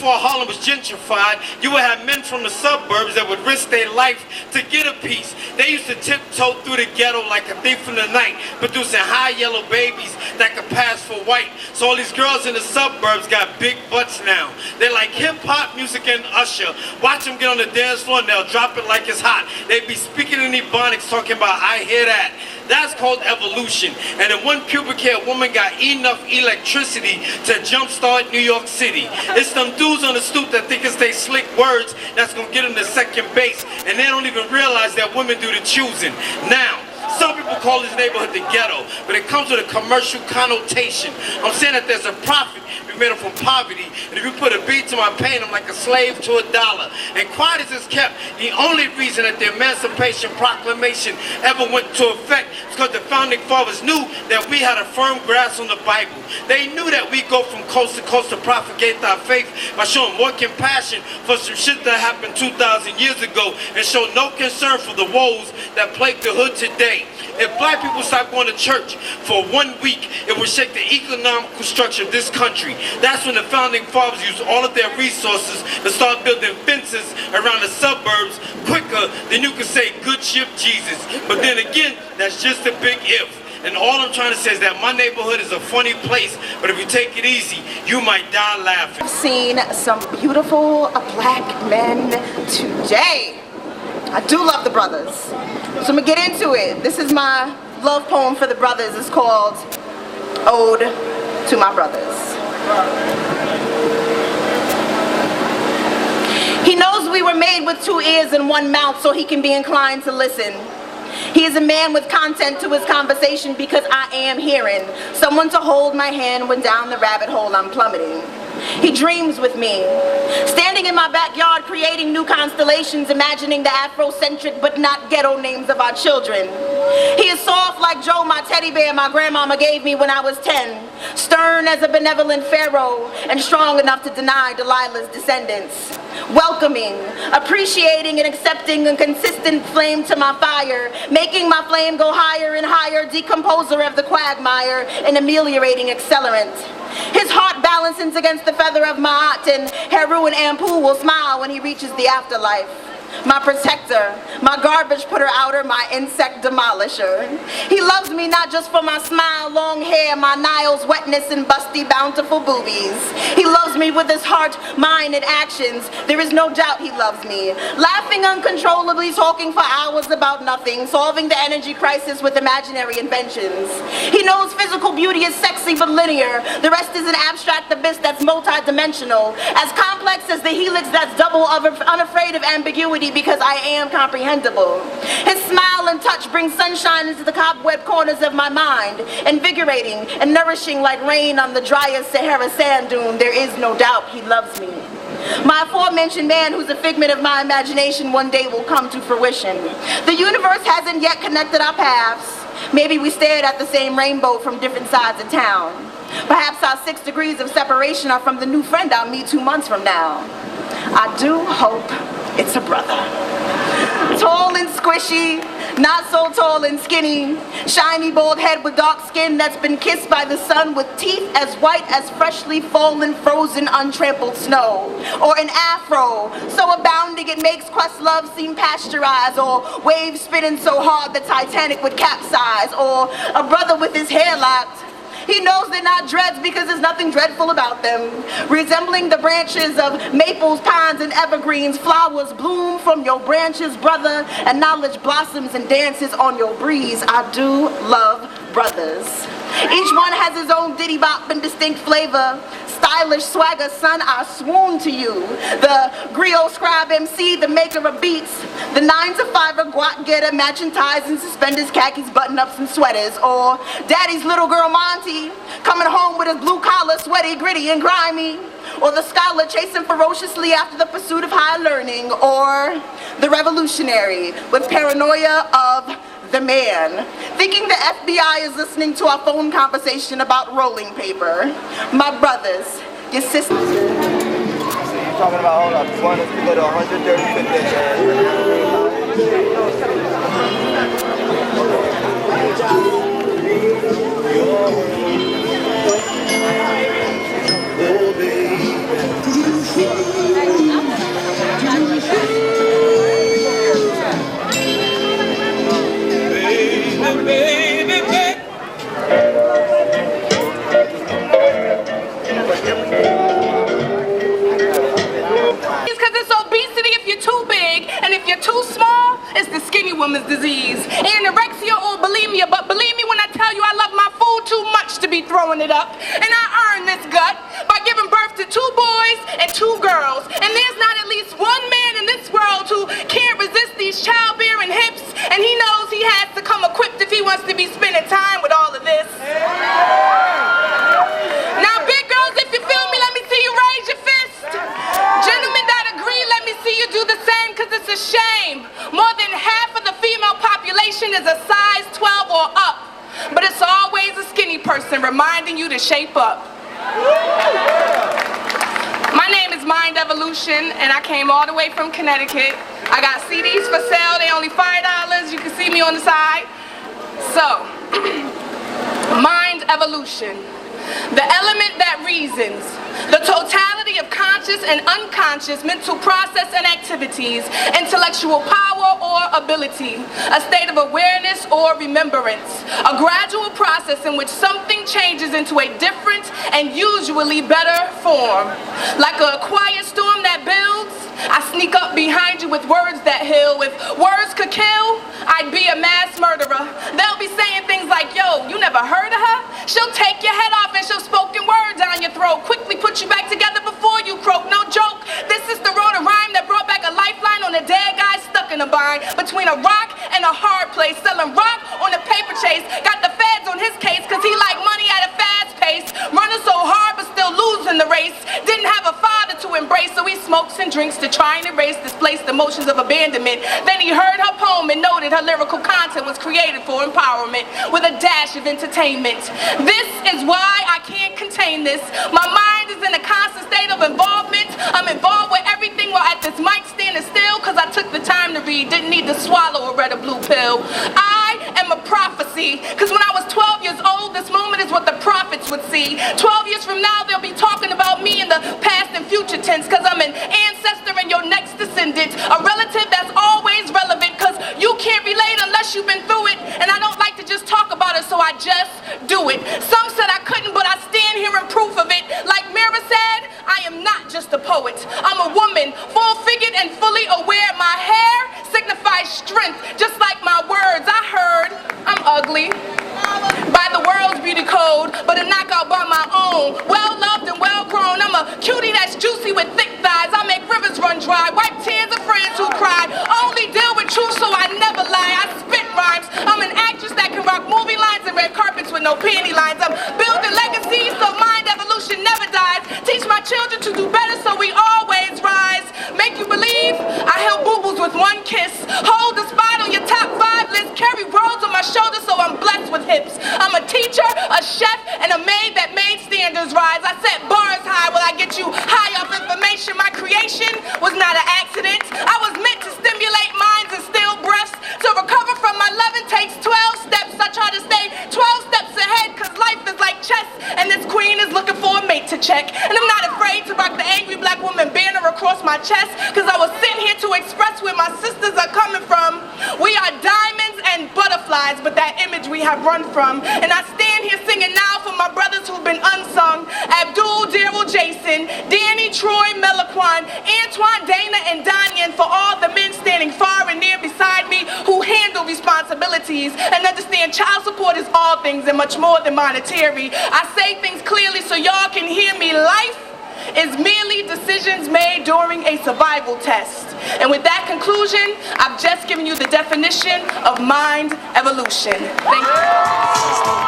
Before Harlem was gentrified, you would have men from the suburbs that would risk their life to get a piece. They used to tiptoe through the ghetto like a thief in the night, producing high yellow babies that could pass for white. So all these girls in the suburbs got big butts now. They're like hip-hop music and Usher. Watch them get on the dance floor and they'll drop it like it's hot. They be speaking in Ebonics talking about, I hear that. That's called evolution. And in one pubic hair woman got enough electricity to jumpstart New York City. It's them dudes on the stoop that think it's they slick words that's gonna get them to second base, and they don't even realize that women do the choosing. Now, some people call this neighborhood the ghetto, but it comes with a commercial connotation. I'm saying that there's a profit we made it from poverty, and if you put a beat to my pain, I'm like a slave to $1. And quiet as it's kept, the only reason that the Emancipation Proclamation ever went into effect is because the Founding Fathers knew that we had a firm grasp on the Bible. They knew that we go from coast to coast to propagate our faith by showing more compassion for some shit that happened 2,000 years ago and show no concern for the woes that plague the hood today. If black people stop going to church for 1 week, it will shake the economical structure of this country. That's when the Founding Fathers used all of their resources to start building fences around the suburbs quicker than you could say good ship Jesus. But then again, that's just a big if. And all I'm trying to say is that my neighborhood is a funny place, but if you take it easy, you might die laughing. I've seen some beautiful black men today. I do love the brothers. So I'm gonna get into it. This is my love poem for the brothers. It's called Ode to My Brothers. He knows we were made with 2 ears and 1 mouth so he can be inclined to listen. He is a man with content to his conversation because I am hearing someone to hold my hand when down the rabbit hole I'm plummeting. He dreams with me, standing in my backyard creating new constellations, imagining the Afrocentric but not ghetto names of our children. He is soft like Joe, my teddy bear my grandmama gave me when I was 10, stern as a benevolent pharaoh and strong enough to deny Delilah's descendants. Welcoming, appreciating and accepting a consistent flame to my fire, making my flame go higher and higher, decomposer of the quagmire, an ameliorating accelerant. His heart balances against the feather of Ma'at, and Heru and Ampu will smile when he reaches the afterlife. My protector, my garbage putter outer, my insect demolisher. He loves me not just for my smile, long hair, my Nile's wetness and busty bountiful boobies. He loves me with his heart, mind and actions. There is no doubt he loves me. Laughing uncontrollably, talking for hours about nothing, solving the energy crisis with imaginary inventions. He knows physical beauty is sexy but linear. The rest is an abstract abyss that's multi-dimensional. As complex as the helix that's double, unafraid of ambiguity, because I am comprehensible. His smile and touch bring sunshine into the cobweb corners of my mind, invigorating and nourishing like rain on the driest Sahara sand dune. There is no doubt he loves me. My aforementioned man, who's a figment of my imagination, one day will come to fruition. The universe hasn't yet connected our paths. Maybe we stared at the same rainbow from different sides of town. Perhaps our 6 degrees of separation are from the new friend I'll meet 2 months from now. I do hope it's a brother. Tall and squishy, not so tall and skinny, shiny bald head with dark skin that's been kissed by the sun, with teeth as white as freshly fallen, frozen, untrampled snow. Or an afro, so abounding it makes Questlove seem pasteurized, or waves spinning so hard the Titanic would capsize, or a brother with his hair locked. He knows they're not dreads because there's nothing dreadful about them. Resembling the branches of maples, pines, and evergreens, flowers bloom from your branches, brother, and knowledge blossoms and dances on your breeze. I do love brothers. Each one has his own ditty bop and distinct flavor. Stylish swagger, son, I swoon to you. The griot scribe MC, the maker of beats. The 9-to-5er guac getter, matching ties and suspenders, khakis, button-ups, and sweaters. Or daddy's little girl Monty, coming home with his blue collar, sweaty, gritty, and grimy. Or the scholar chasing ferociously after the pursuit of high learning. Or the revolutionary with paranoia of the man, thinking the FBI is listening to our phone conversation about rolling paper. My brothers, your sisters. You're talking about, hold up, you want us to go to 135th. woman's disease. Anorexia or bulimia, but believe me when I tell you I love my food too much to be throwing it up. And I earned this gut by giving birth to 2 boys and 2 girls. And there's not at least one man in this world who can't resist these childbearing hips, and he knows he has to come equipped if he wants to be spending time with all of this. Now, big girls, if you feel me, let me see you raise your fist. Gentlemen that agree, let me see you do the same, because it's a shame. More than half of the female population is a size 12 or up. But it's always a skinny person reminding you to shape up. My name is Mind Evolution, and I came all the way from Connecticut. I got CDs for sale, they only $5. You can see me on the side. So, Mind Evolution. The element that reasons, the totality of conscious and unconscious mental process and activities, intellectual power or ability, a state of awareness or remembrance, a gradual process in which something changes into a different and usually better form. Like a quiet storm that builds, I sneak up behind you with words that heal. If words could kill, I'd be a mass murderer. They'll be saying things like, yo, you never heard of her? She'll take your head off and she'll spoken word down your throat, quickly put you back together before you croak. No joke, this is the road of rhyme that brought back a lifeline on a dead guy stuck in a bind between a rock and a hard place, selling rock on a paper chase. Got the feds on his case cause he like money at a fast pace, running so hard but still losing the race. Didn't have a father to embrace, so he smokes and drinks to try and erase displaced emotions of abandonment. Then he heard her poem and noted her lyrical content was created for empowerment with a dash of entertainment. This is why I can't contain this. My mind is in a constant state of involvement. I'm involved with everything while at this mic standing still cause I took the time to read, didn't need to swallow a red or blue pill. I am a prophecy cause when I was 12 years old, this moment is what the prophets would see. 12 years from now, they'll be talking about me in the past and future tense cause I'm an ancestor and your next descendant, a relative that's always relevant cause you can't relate unless you've been through it, and I don't like to just talk about it, so I just do it. Some said I couldn't, but I stand here in proof of it. Like Mira said, I am not just a poet. I'm a woman, full-figured and fully aware. My hair signifies strength, just like my words. I heard I'm ugly by the world's beauty code, but a knockout by my own. Well-loved and well-grown. I'm a cutie that's juicy with thick thighs. I make rivers run dry, wipe tears of friends who cried. Only deal with truth, so I never lie. I spit rhymes. I'm an actress that can rock movie lines and red carpets with no panty lines. I'm building legacies so mind evolution never dies. Teach my children to do better so we always rise. Make you believe I held boo-boos with one kiss. Hold the spot on your top 5 list. Carry roads on my shoulders so I'm blessed with hips. I'm a teacher, a chef, and a maid that made standards rise. I set bars high while I get you high off information. My creation was not an accident. I was meant to stimulate minds and still breaths. To recover from my loving takes 12 steps. I try to stay 12 steps ahead cause life is like chess and this queen is looking for a mate to check. And I'm not afraid to rock the angry black woman banner across my chest cause I was sent here to express where my sisters are coming from. We are diamonds and butterflies, but that image we have run from. And I stand here singing now for my brothers who've been unsung. Abdul, Daryl, Jason, Danny, Troy, Melaquan, Antoine, Dana, and Danya, and for all the men standing far and near beside me who handle responsibilities and understand child support is all things and much more than monetary. I say things clearly so y'all can hear me. Life is merely decisions made during a survival test. And with that conclusion, I've just given you the definition of mind evolution. Thank you.